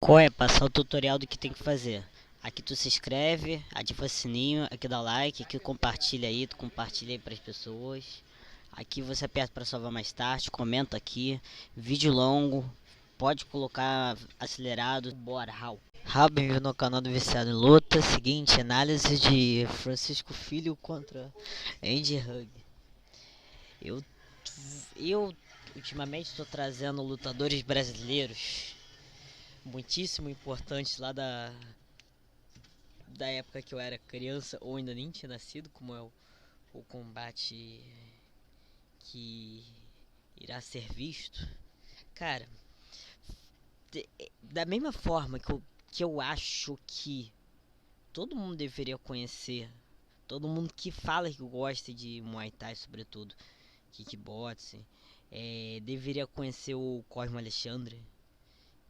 Qual é? Passar o tutorial do que tem que fazer. Aqui tu se inscreve, ativa o sininho, aqui dá like, aqui compartilha aí, tu compartilha aí pras pessoas. Aqui você aperta para salvar mais tarde, comenta aqui, vídeo longo, pode colocar acelerado, bora, Raul. Raul, bem-vindo ao canal do Viciado em Luta. Seguinte, análise de Francisco Filho contra Andy Hug. Eu, eu ultimamente estou trazendo lutadores brasileiros muitíssimo importantes lá da época que eu era criança ou ainda nem tinha nascido, como é o combate que irá ser visto. Cara, da mesma forma que eu acho que todo mundo deveria conhecer, todo mundo que fala que gosta de Muay Thai, sobretudo kickboxing, deveria conhecer o Cosmo Alexandre,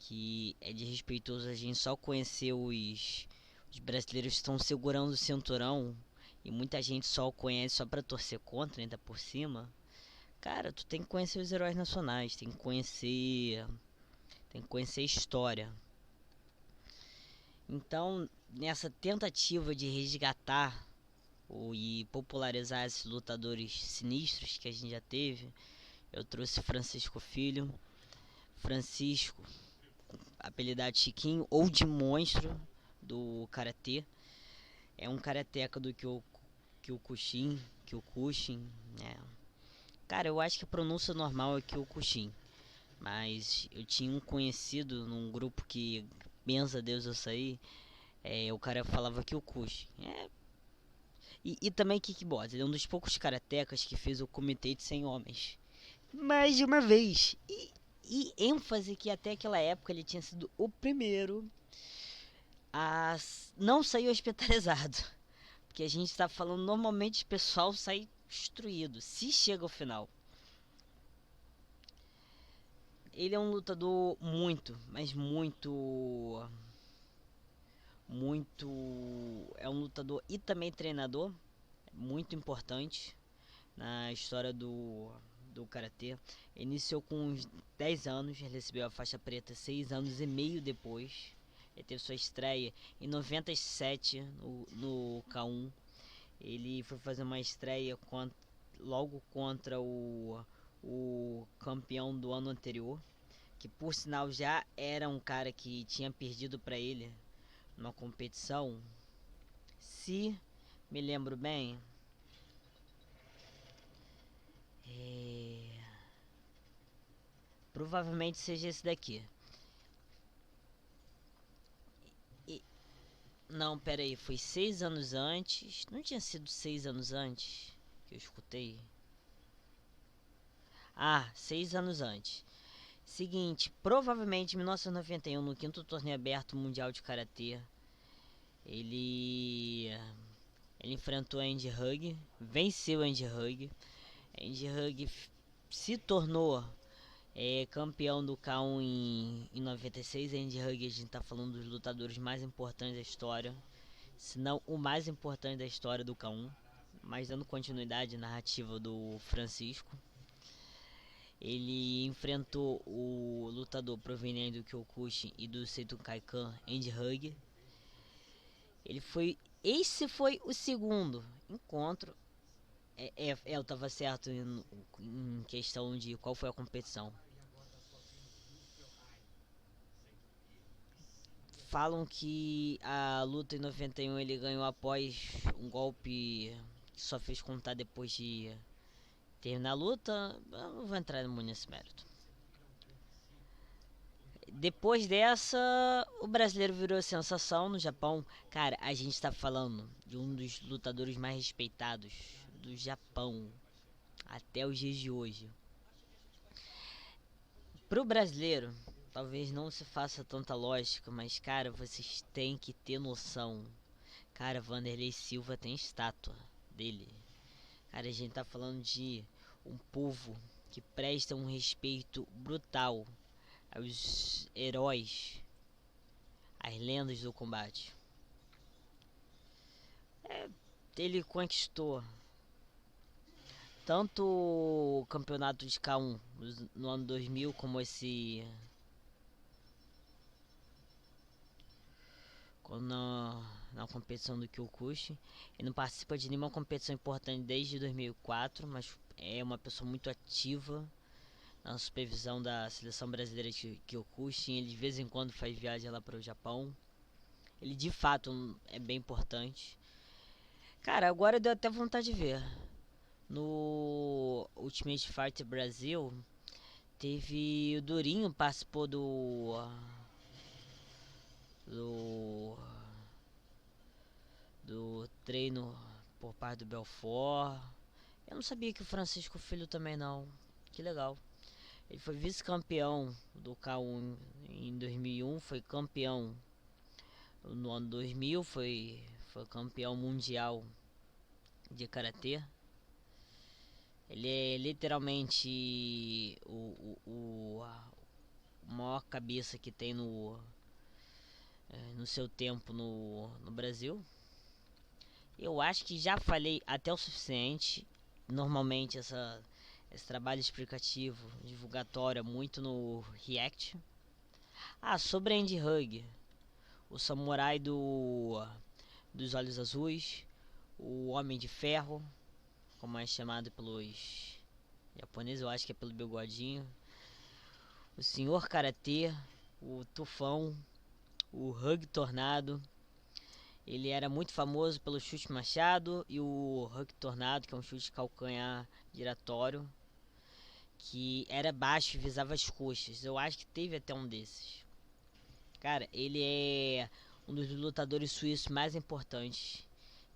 que é de respeitoso a gente só conhecer os brasileiros que estão segurando o cinturão e muita gente só o conhece só pra torcer contra, ainda por cima. Cara, tu tem que conhecer os heróis nacionais, tem que conhecer a história. Então, nessa tentativa de resgatar e popularizar esses lutadores sinistros que a gente já teve, eu trouxe Francisco Filho. Francisco, apelidado Chiquinho ou de Monstro do Karatê. É um karateca do Kyokushin, Kyokushin, né? Cara, eu acho que a pronúncia normal é Kyokushin, mas eu tinha um conhecido num grupo que, benza a Deus eu saí, o cara falava Kyokushin. E também kickbox, ele é um dos poucos karatecas que fez o comitê de 100 homens. Mais de uma vez. E ênfase que até aquela época ele tinha sido o primeiro a não sair hospitalizado. Porque a gente tá falando, normalmente o pessoal sai destruído, se chega ao final. Ele é um lutador muito, mas muito. Muito. É um lutador e também treinador, muito importante na história do karatê. Iniciou com uns 10 anos, recebeu a faixa preta 6 anos e meio depois. Ele teve sua estreia em 97 no K1. Ele foi fazer uma estreia logo contra o campeão do ano anterior, que por sinal já era um cara que tinha perdido para ele numa competição. Se me lembro bem, é... provavelmente seja esse daqui. E... Não, pera aí, foi 6 anos antes. Não tinha sido 6 anos antes que eu escutei? Ah, 6 anos antes. Seguinte, provavelmente em 1991, no quinto torneio aberto mundial de karatê, ele ele enfrentou Andy Hug, venceu Andy Hug. Andy Hug se tornou campeão do K1 em 96. Andy Hug, a gente tá falando dos lutadores mais importantes da história, se não o mais importante da história do K1, mas dando continuidade à narrativa do Francisco. Ele enfrentou o lutador proveniente do Kyokushin e do Seito Kaikan, Andy Hug. Esse foi o segundo encontro. Eu tava certo em questão de qual foi a competição. Falam que a luta em 91 ele ganhou após um golpe que só fez contar depois de terminar a luta. Eu não vou entrar muito nesse mérito. Depois dessa, o brasileiro virou sensação no Japão. Cara, a gente tá falando de um dos lutadores mais respeitados do Japão até os dias de hoje. Pro brasileiro, talvez não se faça tanta lógica, mas cara, vocês têm que ter noção. Cara, Vanderlei Silva tem estátua dele. Cara, a gente tá falando de um povo que presta um respeito brutal aos heróis, às lendas do combate. Ele conquistou tanto o campeonato de K1 no ano 2000 como esse na competição do Kyokushin. Ele não participa de nenhuma competição importante desde 2004, mas é uma pessoa muito ativa na supervisão da seleção brasileira de Kyokushin. Ele de vez em quando faz viagem lá para o Japão. Ele de fato é bem importante. Cara, agora deu até vontade de ver. No Ultimate Fighter Brasil, teve o Durinho, participou do treino por parte do Belfort. Eu não sabia que o Francisco Filho também não. Que legal. Ele foi vice-campeão do K1 em 2001, foi campeão no ano 2000, foi campeão mundial de karatê. Ele é literalmente o maior cabeça que tem no seu tempo no Brasil. Eu acho que já falei até o suficiente. Normalmente esse trabalho explicativo, divulgatório, é muito no React. Sobre Andy Hug, o samurai dos olhos azuis, o Homem de Ferro, como é chamado pelos japoneses, eu acho que é pelo bigodinho, o Senhor Karatê, o Tufão, o Hug Tornado. Ele era muito famoso pelo chute machado e o Hug Tornado, que é um chute calcanhar giratório, que era baixo e visava as coxas. Eu acho que teve até um desses. Cara, ele é um dos lutadores suíços mais importantes.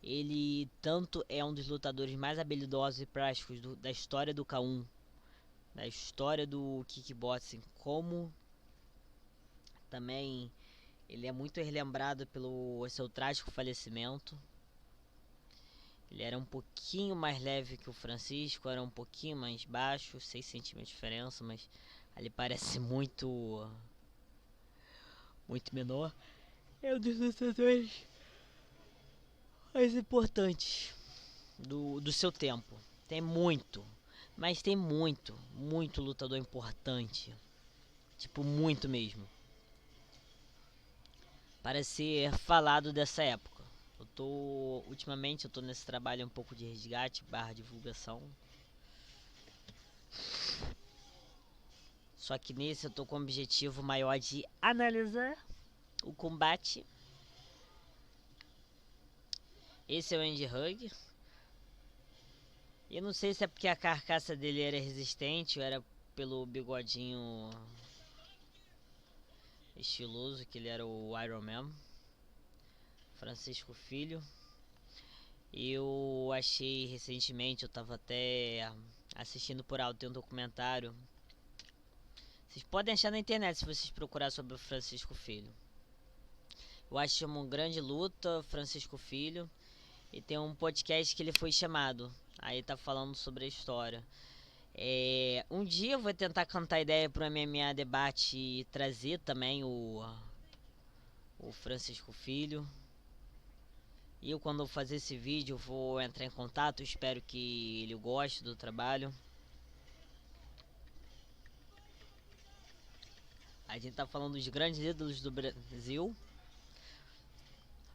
Ele tanto é um dos lutadores mais habilidosos e práticos da história do K1, da história do kickboxing, como também ele é muito relembrado pelo seu trágico falecimento. Ele era um pouquinho mais leve que o Francisco, era um pouquinho mais baixo, 6 centímetros de diferença, mas ali parece muito menor. É um dos lutadores mais importantes do seu tempo. Tem muito, mas tem muito lutador importante. Tipo, muito mesmo. Para ser falado dessa época. Ultimamente eu tô nesse trabalho um pouco de resgate / divulgação. Só que nesse eu tô com o objetivo maior de analisar o combate. Esse é o Andy Hug. Eu não sei se é porque a carcaça dele era resistente ou era pelo bigodinho estiloso, que ele era o Iron Man. Francisco Filho. Eu achei recentemente, eu tava até assistindo por alto, tem um documentário. Vocês podem achar na internet se vocês procurar sobre o Francisco Filho. Eu acho que chama uma grande luta, Francisco Filho. E tem um podcast que ele foi chamado. Aí tá falando sobre a história. Um dia eu vou tentar cantar ideia pro MMA Debate e trazer também o Francisco Filho. E eu, quando eu fazer esse vídeo, vou entrar em contato. Espero que ele goste do trabalho. A gente tá falando dos grandes ídolos do Brasil.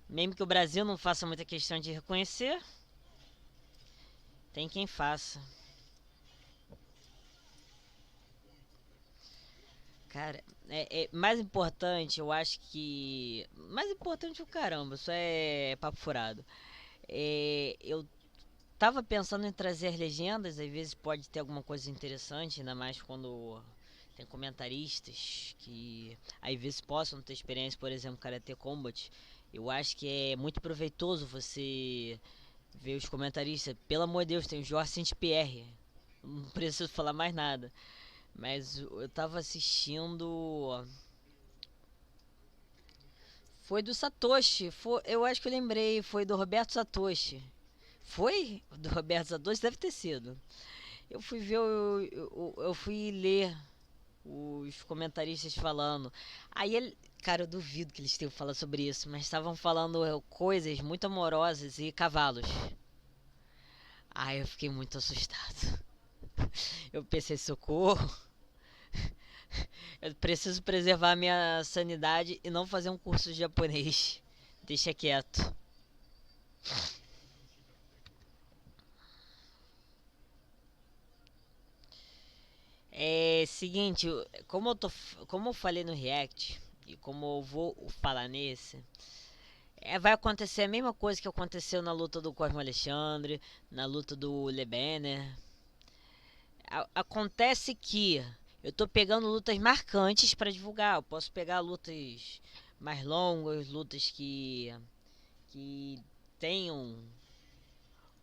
Mesmo que o Brasil não faça muita questão de reconhecer, tem quem faça. Cara, mais importante, eu acho que... Mais importante o caramba, isso é papo furado. Eu tava pensando em trazer as legendas, às vezes pode ter alguma coisa interessante, ainda mais quando tem comentaristas que às vezes possam ter experiência, por exemplo, Karate Combat. Eu acho que é muito proveitoso você ver os comentaristas. Pelo amor de Deus, tem o Jorge Saint-Pierre, não preciso falar mais nada. Mas eu tava assistindo. Foi do Satoshi. Eu acho que eu lembrei. Foi do Roberto Satoshi. Foi? Do Roberto Satoshi? Deve ter sido. Eu fui ver. Eu fui ler os comentaristas falando. Aí ele. Cara, eu duvido que eles tenham falado sobre isso. Mas estavam falando coisas muito amorosas e cavalos. Aí eu fiquei muito assustado. Eu pensei, socorro. Eu preciso preservar minha sanidade e não fazer um curso de japonês. Deixa quieto. É seguinte, como eu falei no React e como eu vou falar nesse, vai acontecer a mesma coisa que aconteceu na luta do Cosmo Alexandre, na luta do Lebener. Acontece que eu tô pegando lutas marcantes para divulgar. Eu posso pegar lutas mais longas, lutas que tenham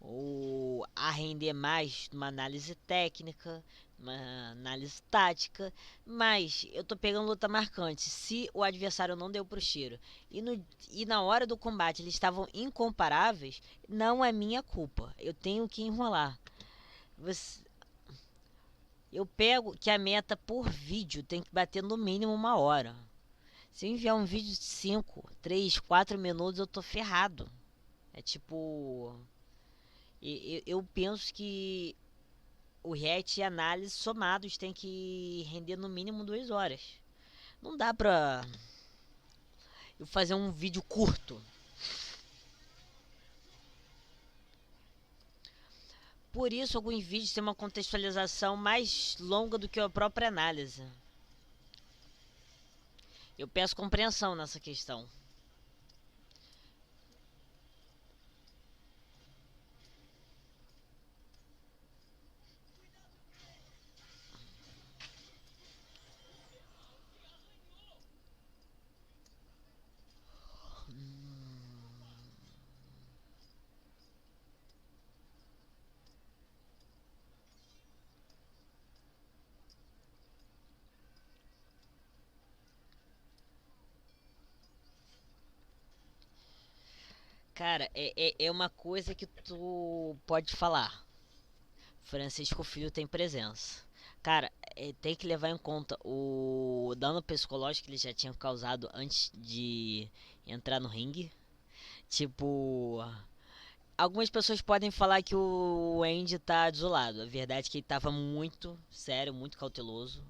ou a render mais numa análise técnica, uma análise tática, mas eu tô pegando luta marcante. Se o adversário não deu pro cheiro e, e na hora do combate eles estavam incomparáveis, não é minha culpa. Eu tenho que enrolar. Você, eu pego que a meta por vídeo tem que bater no mínimo 1 hora. Se eu enviar um vídeo de 5, 3, 4 minutos, eu tô ferrado. É tipo. Eu penso que o react e a análise somados tem que render no mínimo 2 horas. Não dá pra eu fazer um vídeo curto. Por isso, alguns vídeos têm uma contextualização mais longa do que a própria análise. Eu peço compreensão nessa questão. Cara, é uma coisa que tu pode falar. Francisco Filho tem presença. Cara, tem que levar em conta o dano psicológico que ele já tinha causado antes de entrar no ringue. Tipo, algumas pessoas podem falar que o Andy tá desolado. A verdade é que ele tava muito sério, muito cauteloso.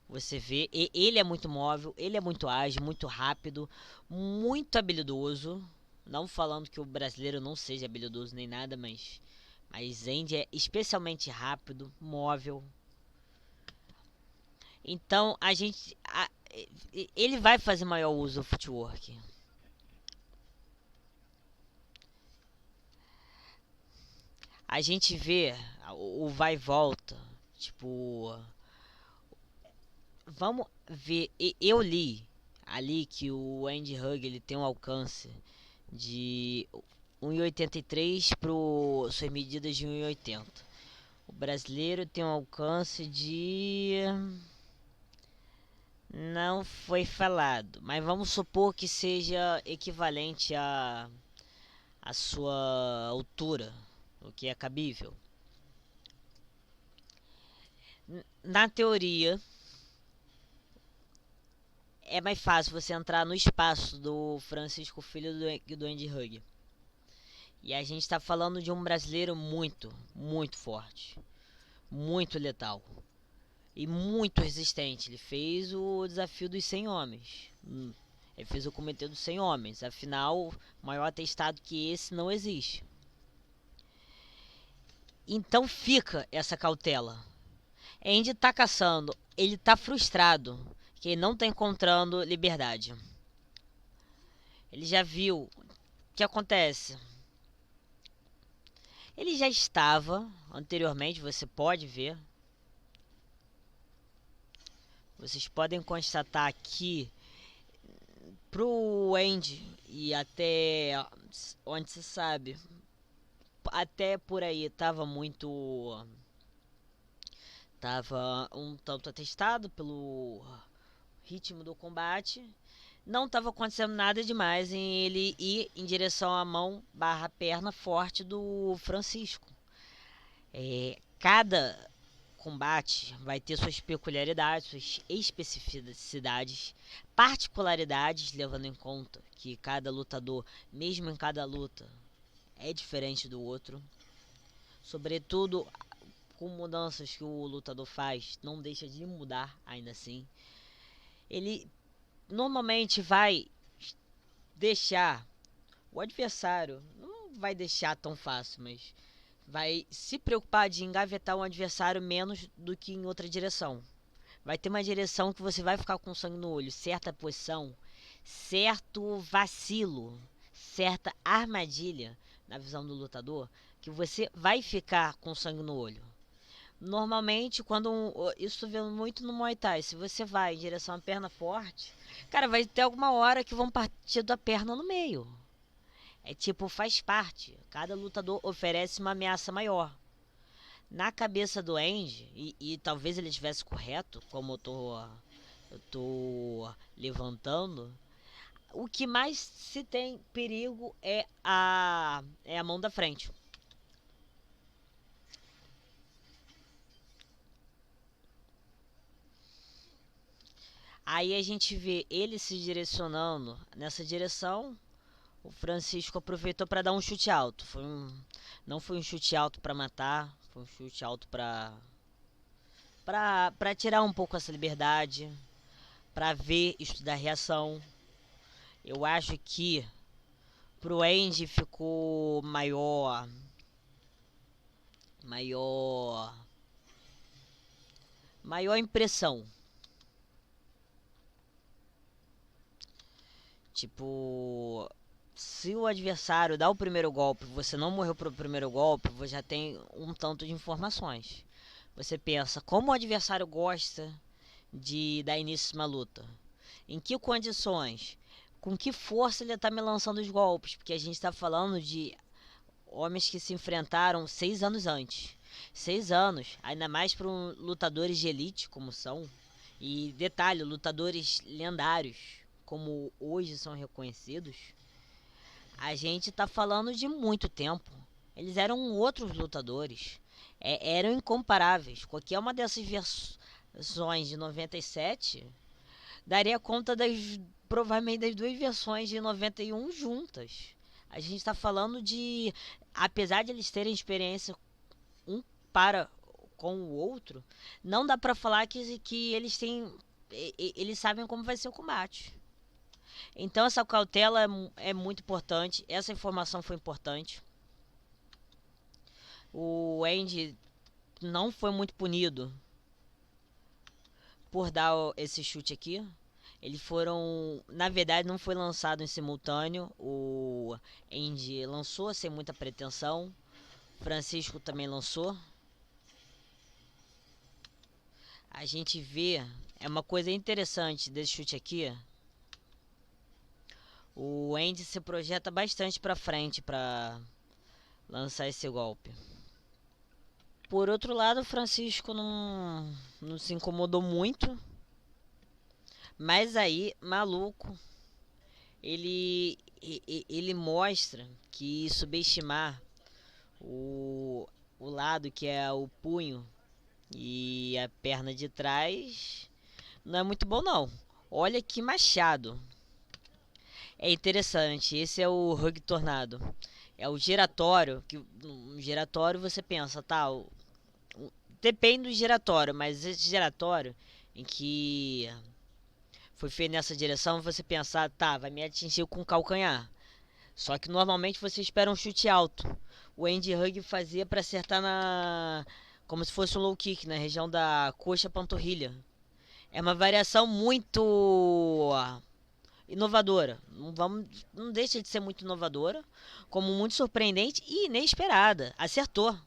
Você vê, ele é muito móvel, ele é muito ágil, muito rápido, muito habilidoso. Não falando que o brasileiro não seja habilidoso nem nada, mas Andy é especialmente rápido, móvel. Então ele vai fazer maior uso do footwork. A gente vê o vai e volta, tipo, vamos ver. Eu li ali que o Andy Hug ele tem um alcance de 1,83 para suas medidas de 1,80. O brasileiro tem um alcance de. Não foi falado, mas vamos supor que seja equivalente a sua altura, o que é cabível. Na teoria, é mais fácil você entrar no espaço do Francisco Filho do Andy Hug. E a gente está falando de um brasileiro muito, muito forte, muito letal e muito resistente. Ele fez o desafio dos 100 homens. Ele fez o comitê dos 100 homens. Afinal, maior atestado que esse não existe. Então fica essa cautela. Andy tá caçando, ele tá frustrado, que ele não tá encontrando liberdade. Ele já viu o que acontece. Ele já estava anteriormente, você pode ver. Vocês podem constatar que pro Andy e até onde se sabe, até por aí tava um tanto atestado pelo ritmo do combate. Não estava acontecendo nada demais em ele ir em direção à mão barra perna forte do Francisco. Cada combate vai ter suas peculiaridades, suas especificidades, particularidades, levando em conta que cada lutador, mesmo em cada luta, é diferente do outro. Sobretudo com mudanças que o lutador faz, não deixa de mudar ainda assim. Ele normalmente vai deixar o adversário, não vai deixar tão fácil, mas vai se preocupar de engavetar um adversário menos do que em outra direção. Vai ter uma direção que você vai ficar com sangue no olho, certa posição, certo vacilo, certa armadilha na visão do lutador, que você vai ficar com sangue no olho. Normalmente, isso vê muito no Muay Thai, se você vai em direção à perna forte, cara, vai ter alguma hora que vão partir da perna no meio. É tipo, faz parte. Cada lutador oferece uma ameaça maior. Na cabeça do Andy, e talvez ele estivesse correto, como eu tô levantando, o que mais se tem perigo é a mão da frente. Aí a gente vê ele se direcionando nessa direção. O Francisco aproveitou para dar um chute alto. Não foi um chute alto para matar, foi um chute alto para tirar um pouco essa liberdade, para ver, estudar a reação. Eu acho que pro Andy ficou maior, maior impressão. Tipo, se o adversário dá o primeiro golpe, você não morreu pro primeiro golpe, você já tem um tanto de informações. Você pensa, como o adversário gosta de dar início a uma luta? Em que condições? Com que força ele está me lançando os golpes? Porque a gente está falando de homens que se enfrentaram 6 anos antes. 6 anos, ainda mais para lutadores de elite como são. E detalhe, lutadores lendários, como hoje são reconhecidos. A gente está falando de muito tempo. Eles eram outros lutadores. Eram incomparáveis. Qualquer uma dessas versões de 97 daria conta provavelmente das duas versões de 91 juntas. A gente está falando de, apesar de eles terem experiência um para com o outro, não dá para falar que eles sabem como vai ser o combate. Então essa cautela é muito importante, essa informação foi importante. O Andy não foi muito punido por dar esse chute aqui. Eles foram. Na verdade, não foi lançado em simultâneo. O Andy lançou sem muita pretensão. Francisco também lançou. A gente vê. É uma coisa interessante desse chute aqui. O Andy se projeta bastante para frente para lançar esse golpe. Por outro lado, o Francisco não se incomodou muito. Mas aí, maluco, ele mostra que subestimar o lado que é o punho e a perna de trás não é muito bom não. Olha que machado. É interessante, esse é o Hug Tornado. É o giratório, que no giratório você pensa, tá, depende do giratório, mas esse giratório em que foi feito nessa direção, você pensar, tá, vai me atingir com o calcanhar. Só que normalmente você espera um chute alto. O Andy Hug fazia para acertar como se fosse um low kick na região da coxa panturrilha. É uma variação muito inovadora. Não deixa de ser muito inovadora, como muito surpreendente e inesperada. Acertou.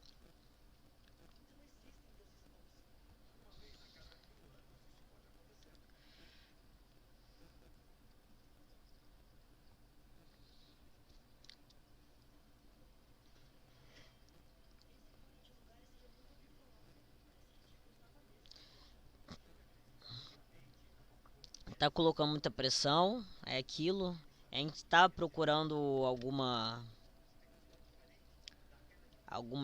Tá colocando muita pressão, é aquilo. A gente tá procurando alguma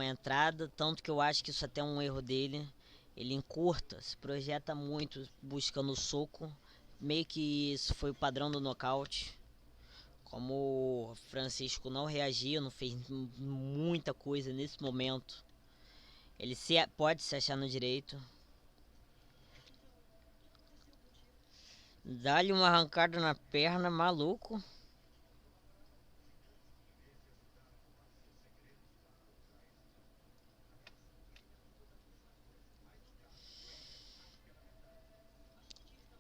entrada, tanto que eu acho que isso até é um erro dele. Ele encurta, se projeta muito buscando o soco, meio que isso foi o padrão do nocaute. Como o Francisco não reagiu, não fez muita coisa nesse momento, ele pode se achar no direito. Dá-lhe uma arrancada na perna, maluco.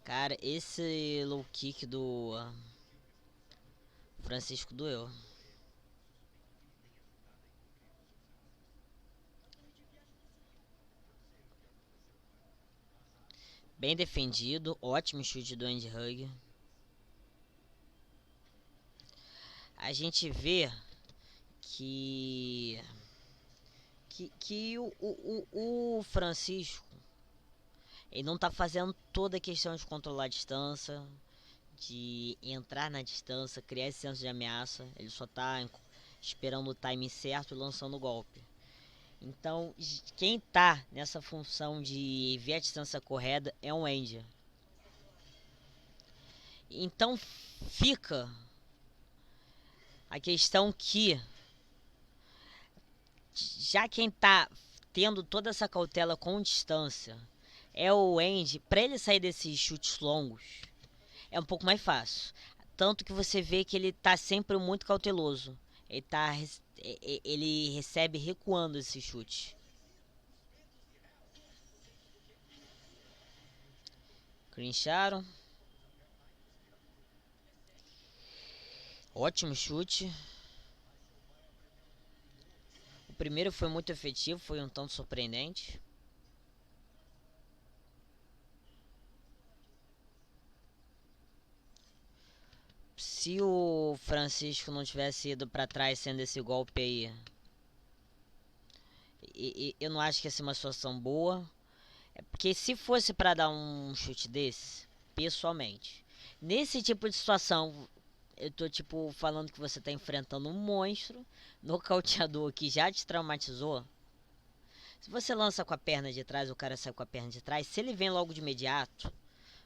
Cara, esse low kick do Francisco doeu. Bem defendido, ótimo chute do Andy Hug. A gente vê que o Francisco, ele não tá fazendo toda a questão de controlar a distância, de entrar na distância, criar esse senso de ameaça. Ele só tá esperando o timing certo e lançando o golpe. Então, quem tá nessa função de ver a distância correta é um Andy. Então fica a questão que, já quem tá tendo toda essa cautela com distância é o Andy, para ele sair desses chutes longos é um pouco mais fácil. Tanto que você vê que ele tá sempre muito cauteloso. Ele recebe recuando esse chute. Clincharam. Ótimo chute. O primeiro foi muito efetivo, foi um tanto surpreendente. Se o Francisco não tivesse ido pra trás sendo esse golpe aí, eu não acho que ia ser uma situação boa. É porque se fosse pra dar um chute desse, pessoalmente, nesse tipo de situação, eu tô tipo falando que você tá enfrentando um monstro nocauteador que já te traumatizou. Se você lança com a perna de trás, o cara sai com a perna de trás, se ele vem logo de imediato,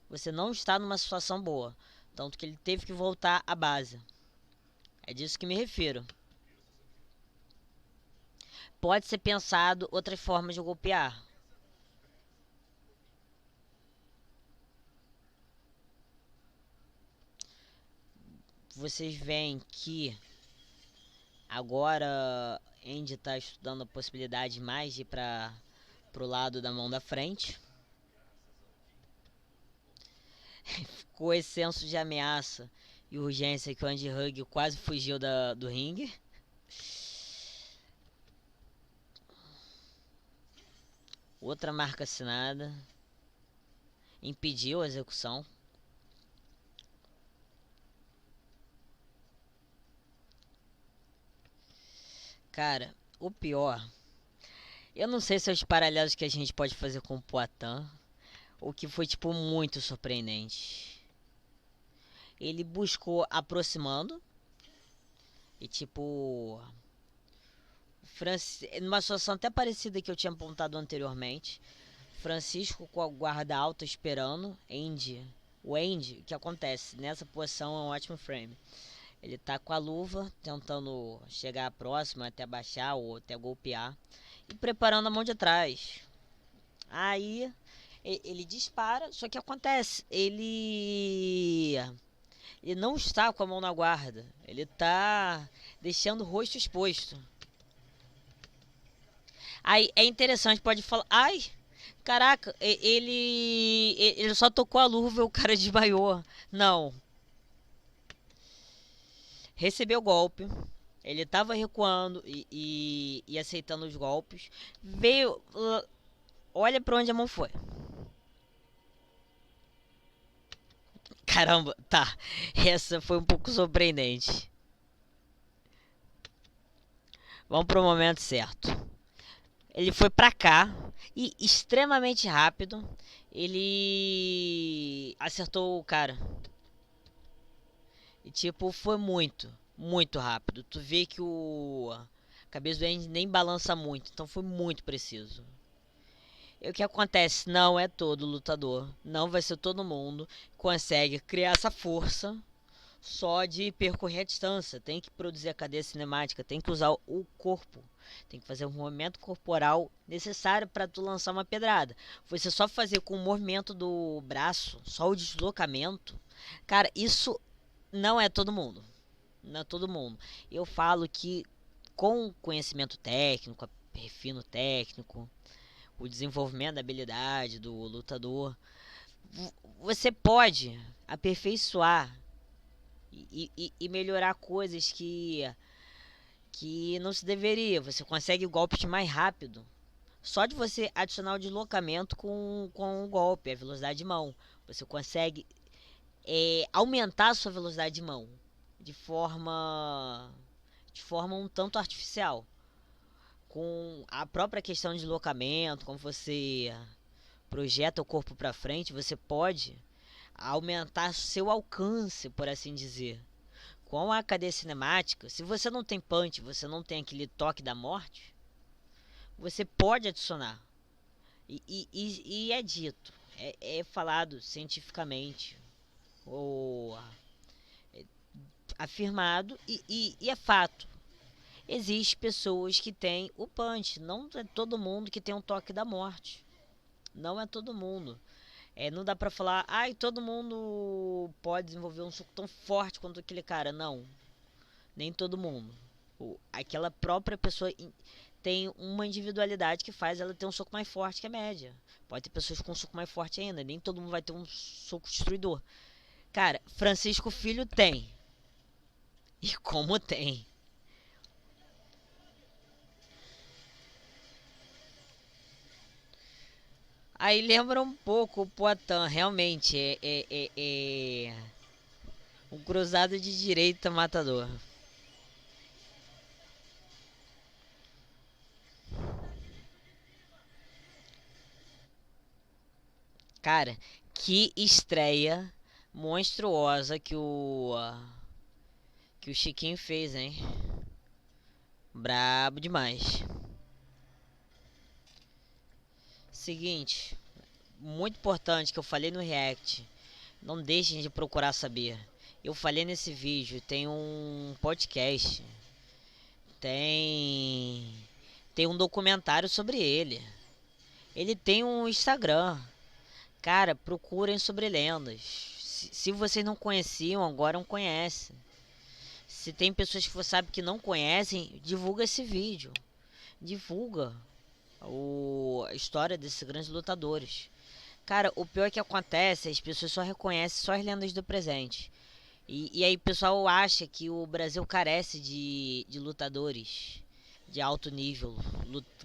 você não está numa situação boa. Tanto que ele teve que voltar à base. É disso que me refiro. Pode ser pensado outras formas de golpear. Vocês veem que agora Andy está estudando a possibilidade mais de ir para pro lado da mão da frente. Com esse senso de ameaça e urgência que o Andy Hug quase fugiu do ringue. Outra marca assinada. Impediu a execução. Cara, o pior, eu não sei se é os paralelos que a gente pode fazer com o Poitin, o que foi tipo muito surpreendente. Ele buscou aproximando e tipo numa situação até parecida que eu tinha apontado anteriormente, Francisco com a guarda alta esperando, o Andy, o que acontece nessa posição é um ótimo frame. Ele tá com a luva, tentando chegar próximo até baixar ou até golpear e preparando a mão de trás. Aí ele dispara, só que acontece, ele não está com a mão na guarda, ele tá deixando o rosto exposto. Aí é interessante, pode falar, ai, caraca, ele só tocou a luva e o cara desmaiou. Não, recebeu o golpe. Ele tava recuando e aceitando os golpes. Veio. Olha pra onde a mão foi. Caramba, tá. Essa foi um pouco surpreendente. Vamos pro momento certo. Ele foi pra cá e extremamente rápido. Ele acertou o cara. E tipo, foi muito rápido. Tu vê que a cabeça do Andy nem balança muito, então foi muito preciso. E o que acontece? Não é todo lutador, não vai ser todo mundo que consegue criar essa força só de percorrer a distância. Tem que produzir a cadeia cinemática, tem que usar o corpo, tem que fazer o movimento corporal necessário para tu lançar uma pedrada. Você só fazer com o movimento do braço, só o deslocamento, cara, isso não é todo mundo. Não é todo mundo. Eu falo que com conhecimento técnico, refino técnico, o desenvolvimento da habilidade do lutador, Você pode aperfeiçoar e melhorar coisas que não se deveria. Você consegue golpes mais rápido. Só de você adicionar o deslocamento com o golpe, a velocidade de mão. Você consegue aumentar a sua velocidade de mão de forma um tanto artificial. Com a própria questão de deslocamento, como você projeta o corpo para frente, você pode aumentar seu alcance, por assim dizer. Com a cadeia cinemática, se você não tem punch, você não tem aquele toque da morte, você pode adicionar. E é dito, é falado cientificamente, ou afirmado, e é fato. Existem pessoas que têm o punch, não é todo mundo que tem um toque da morte. Não é todo mundo. Não dá pra falar, ai, todo mundo pode desenvolver um soco tão forte quanto aquele cara. Não, nem todo mundo. Aquela própria pessoa tem uma individualidade que faz ela ter um soco mais forte que a média. Pode ter pessoas com um soco mais forte ainda, nem todo mundo vai ter um soco destruidor. Cara, Francisco Filho tem. E como tem. Aí lembra um pouco o Poatan, realmente. Um cruzado de direita matador. Cara, que estreia monstruosa que o Chiquinho fez, hein? Brabo demais. Seguinte, muito importante que eu falei no React. Não deixem de procurar saber. Eu falei nesse vídeo, tem um podcast, tem um documentário sobre ele. Ele tem um Instagram. Cara, procurem sobre lendas. Se vocês não conheciam, agora não conhecem. Se tem pessoas que você sabe que não conhecem, divulga esse vídeo. Divulga a história desses grandes lutadores. Cara, o pior que acontece, as pessoas só reconhecem só as lendas do presente. E aí o pessoal acha que o Brasil carece de lutadores de alto nível,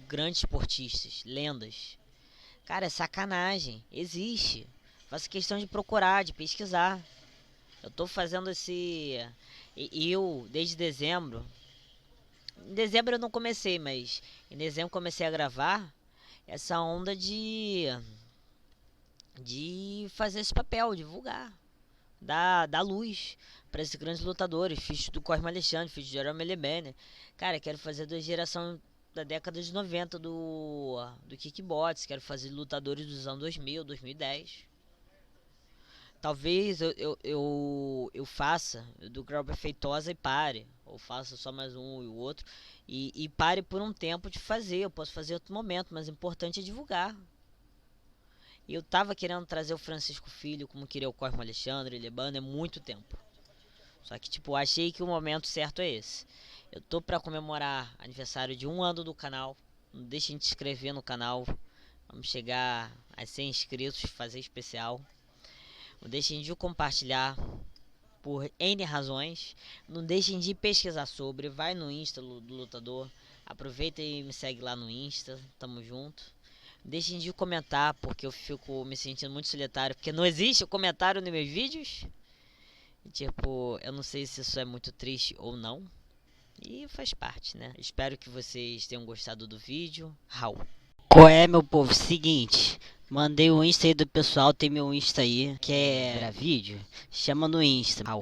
grandes esportistas, lendas. Cara, é sacanagem. Existe. Faço questão de procurar, de pesquisar. Eu tô fazendo esse. Eu, desde dezembro. Em dezembro eu não comecei, mas em dezembro comecei a gravar essa onda de fazer esse papel, divulgar, dar luz para esses grandes lutadores. Fiz do Cosmo Alexandre, fiz do Jerome Lebene. Cara, quero fazer da geração da década de 90 do kickbox, quero fazer lutadores dos anos 2000, 2010. Talvez eu faça do Glauber Feitosa e pare, ou faça só mais um e o outro, e pare por um tempo de fazer. Eu posso fazer em outro momento, mas o importante é divulgar. Eu tava querendo trazer o Francisco Filho, como queria o Cosmo Alexandre, Lebano, há muito tempo. Só que, tipo, achei que o momento certo é esse. Eu tô pra comemorar aniversário de 1 ano do canal. Não deixem de se inscrever no canal. Vamos chegar a 100 inscritos, fazer especial. Não deixem de compartilhar por N razões. Não deixem de pesquisar sobre. Vai no Insta do lutador. Aproveita e me segue lá no Insta. Tamo junto. Deixem de comentar, porque eu fico me sentindo muito solitário. Porque não existe comentário nos meus vídeos. E, tipo, eu não sei se isso é muito triste ou não. E faz parte, né? Espero que vocês tenham gostado do vídeo. Raul. Qual é, meu povo? Seguinte, mandei o Insta aí do pessoal, tem meu Insta aí. Quer vídeo? Chama no Insta. Raul.